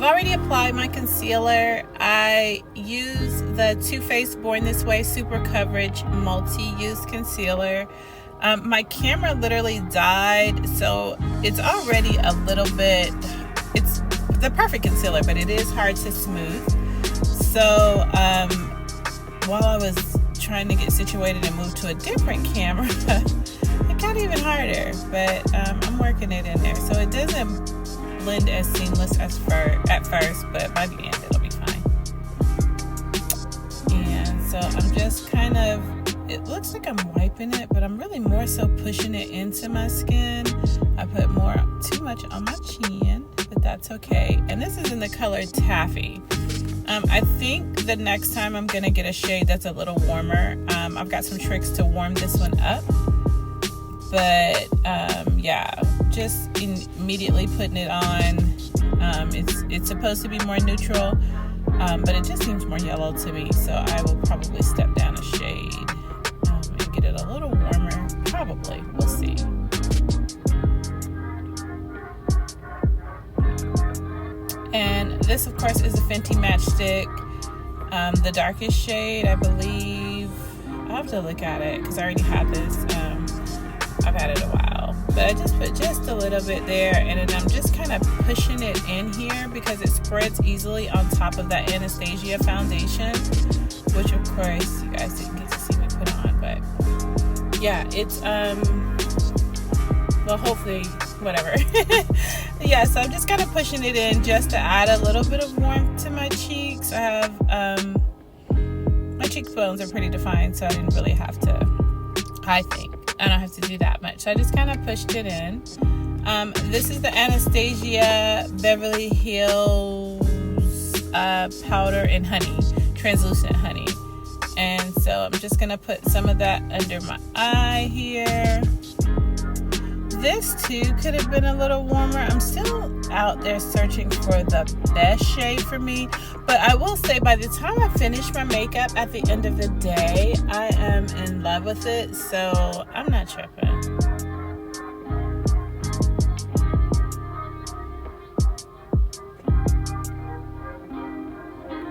I've already applied my concealer. I use the Too Faced Born This Way Super Coverage Multi-Use Concealer. My camera literally died, so it's already a little bit, it's the perfect concealer, but it is hard to smooth. So while I was trying to get situated and move to a different camera, it got even harder, but I'm working it in there. So it doesn't blend as seamless as at first, but by the end it'll be fine. And so I'm just kind of, it looks like I'm wiping it, but I'm really more so pushing it into my skin. I put too much on my chin, but that's okay. And this is in the color Taffy. I think the next time I'm gonna get a shade that's a little warmer. I've got some tricks to warm this one up, but yeah, just immediately putting it on. It's supposed to be more neutral, but it just seems more yellow to me, so I will probably step down a shade and get it a little warmer. Probably, we'll see. And this, of course, is a Fenty Matchstick, the darkest shade, I believe. I'll have to look at it because I already have this. I've had it a while, but I just put just a little bit there, and then I'm just kind of pushing it in here because it spreads easily on top of that Anastasia foundation, which of course you guys didn't get to see me put on, but yeah, it's well, hopefully, whatever. Yeah, so I'm just kind of pushing it in just to add a little bit of warmth to my cheeks. I have my cheekbones are pretty defined, so I didn't really have to, I think I don't have to do that much. So I just kind of pushed it in. This is the Anastasia Beverly Hills powder and honey, translucent honey. And so I'm just gonna put some of that under my eye here. This too could have been a little warmer. I'm still out there searching for the best shade for me, but I will say by the time I finish my makeup at the end of the day, I am in love with it, so I'm not tripping.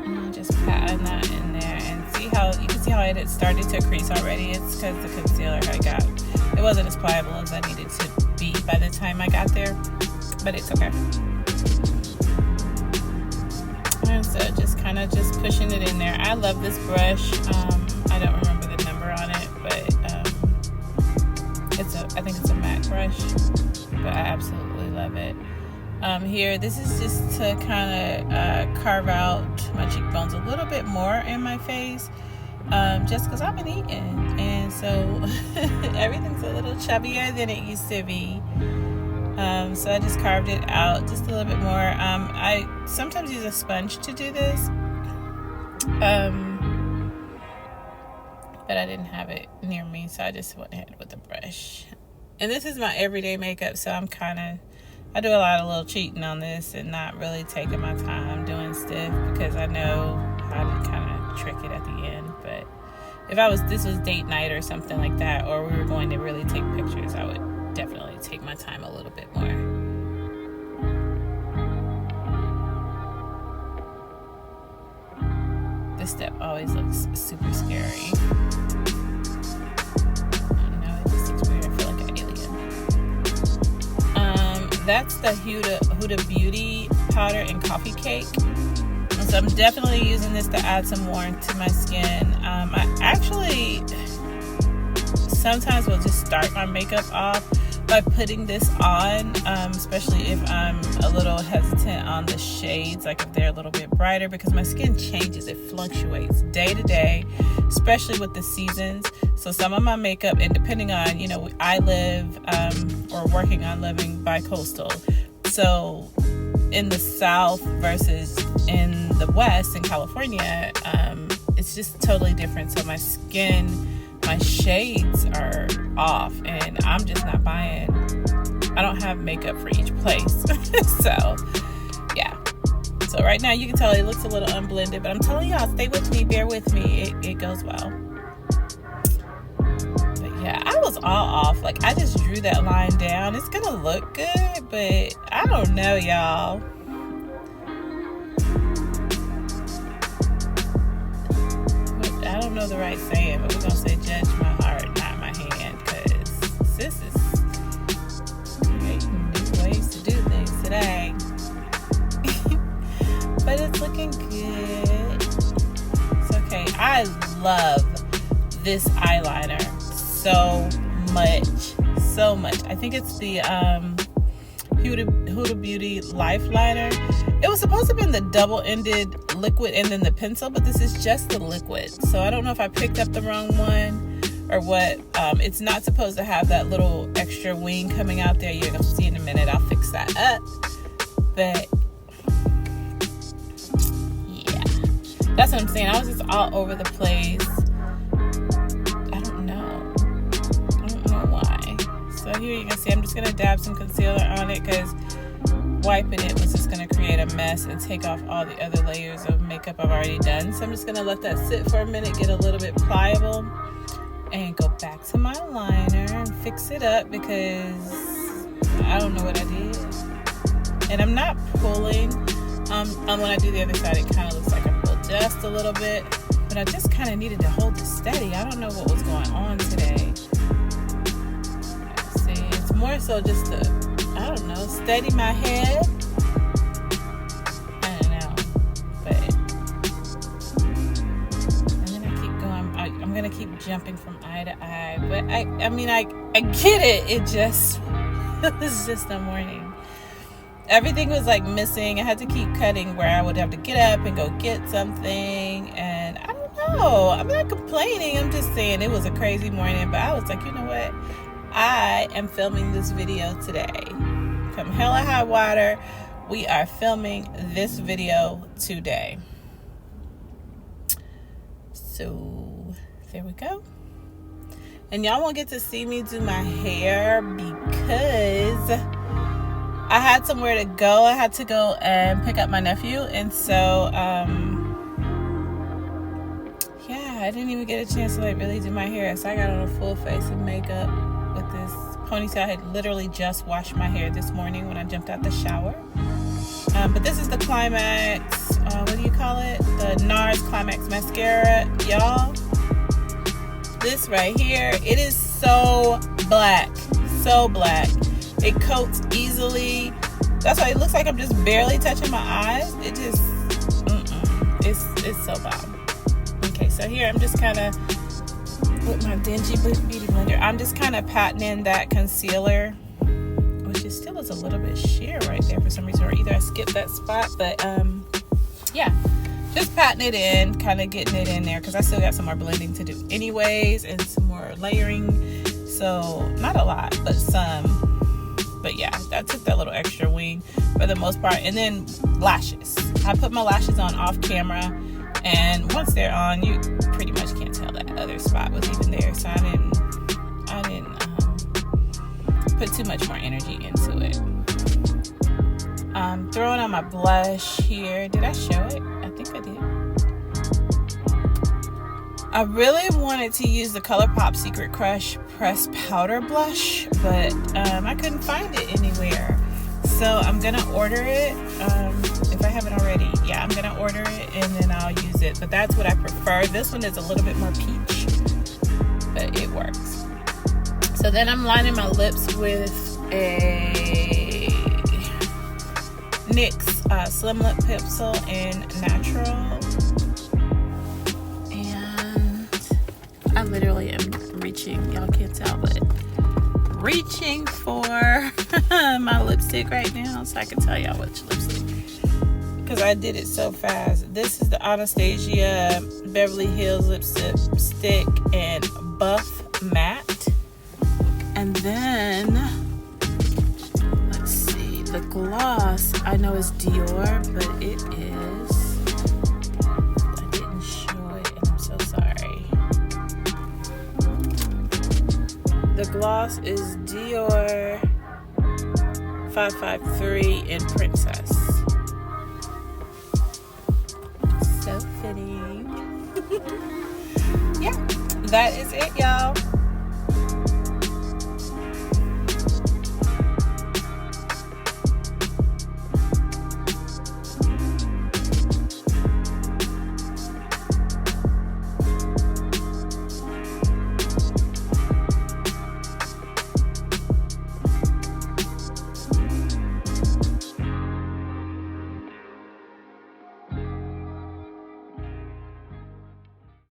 I'm just patting that in there, and see how you can see how it had started to crease already. It's because the concealer I got, it wasn't as pliable as I needed to be by the time I got there, but it's okay. And so just kind of just pushing it in there. I love this brush. I don't remember the number on it, but I think it's a matte brush, but I absolutely love it. Here, this is just to kind of carve out my cheekbones a little bit more in my face. Just because I've been eating, and so everything's a little chubbier than it used to be. So I just carved it out just a little bit more. I sometimes use a sponge to do this, but I didn't have it near me, so I just went ahead with the brush. And this is my everyday makeup, so I do a lot of little cheating on this and not really taking my time doing stuff because I know how to kind of trick it at the end. But if this was date night or something like that, or we were going to really take pictures, I would definitely take my time a little bit more. This step always looks super scary. I don't know, it just looks weird. I feel like an alien. That's the Huda Beauty powder and coffee cake. So I'm definitely using this to add some warmth to my skin. I actually sometimes will just start my makeup off by putting this on, especially if I'm a little hesitant on the shades, like if they're a little bit brighter, because my skin changes, it fluctuates day to day, especially with the seasons. So some of my makeup, and depending on, I live or working on living bi-coastal. So in the South versus in the West, in California, it's just totally different. So my skin, my shades are off, and I'm just not buying. I don't have makeup for each place. So yeah, so right now you can tell it looks a little unblended, but I'm telling y'all, stay with me, bear with me, it goes well. But yeah, I was all off. Like, I just drew that line down. It's gonna look good, but I don't know, y'all. know the right saying, but we're gonna say judge my heart, not my hand, because sis is creating new ways to do things today. But it's looking good. It's okay. I love this eyeliner so much. I think it's the Huda Beauty Life Liner. It was supposed to have been the double-ended liquid and then the pencil, but this is just the liquid. So I don't know if I picked up the wrong one or what. It's not supposed to have that little extra wing coming out there. You're going to see in a minute. I'll fix that up. But yeah, that's what I'm saying. I was just all over the place. I don't know why. So here you can see I'm just going to dab some concealer on it because wiping it was just going to create a mess and take off all the other layers of makeup I've already done. So I'm just going to let that sit for a minute, get a little bit pliable, and go back to my liner and fix it up because I don't know what I did. And I'm not pulling. When I do the other side, it kind of looks like I pulled just a little bit, but I just kind of needed to hold it steady. I don't know what was going on today. Let's see, it's more so just to, I don't know, steady my head. I don't know, but I'm gonna keep going. I'm gonna keep jumping from eye to eye, but I mean, I get it. It just, it was just a morning. Everything was like missing. I had to keep cutting where I would have to get up and go get something. And I don't know. I'm not complaining. I'm just saying it was a crazy morning. But I was like, you know what? I am filming this video today. Come hell or high water, we are filming this video today. So there we go. And y'all won't get to see me do my hair because I had somewhere to go. I had to go and pick up my nephew. And so, yeah, I didn't even get a chance to like really do my hair. So I got on a full face of makeup with this ponytail. I had literally just washed my hair this morning when I jumped out the shower. But this is the Climax, what do you call it? The NARS Climax Mascara, y'all. This right here, it is so black, so black. It coats easily. That's why it looks like I'm just barely touching my eyes. It just, it's so bad. Okay, so here I'm just kind of, with my dingy beauty blender, I'm just kind of patting in that concealer, which is still is a little bit sheer right there for some reason, or either I skipped that spot, but yeah, just patting it in, kind of getting it in there, because I still got some more blending to do anyways, and some more layering, so not a lot, but some. But yeah, that took that little extra wing for the most part. And then lashes. I put my lashes on off camera, and once they're on, you pretty much can't tell that other spot was even there. So I didn't put too much more energy into it. Throwing on my blush here. Did I show it? I think I did. I really wanted to use the ColourPop Secret Crush Pressed Powder Blush, but I couldn't find it anywhere. So I'm going to order it, if I haven't already. Yeah, I'm going to order it and then I'll use it. But that's what I prefer. This one is a little bit more peach, but it works. So then I'm lining my lips with a NYX Slim Lip Pencil in Natural. I literally am reaching, y'all can't tell, but reaching for my lipstick right now so I can tell y'all which lipstick, because I did it so fast. This is the Anastasia Beverly Hills lipstick in Buff Matte. And then, let's see, the gloss, I know is Dior, but it is, I didn't show it and I'm so sorry. The gloss is Dior 553 in Princess. So fitting. Yeah, that is it, y'all.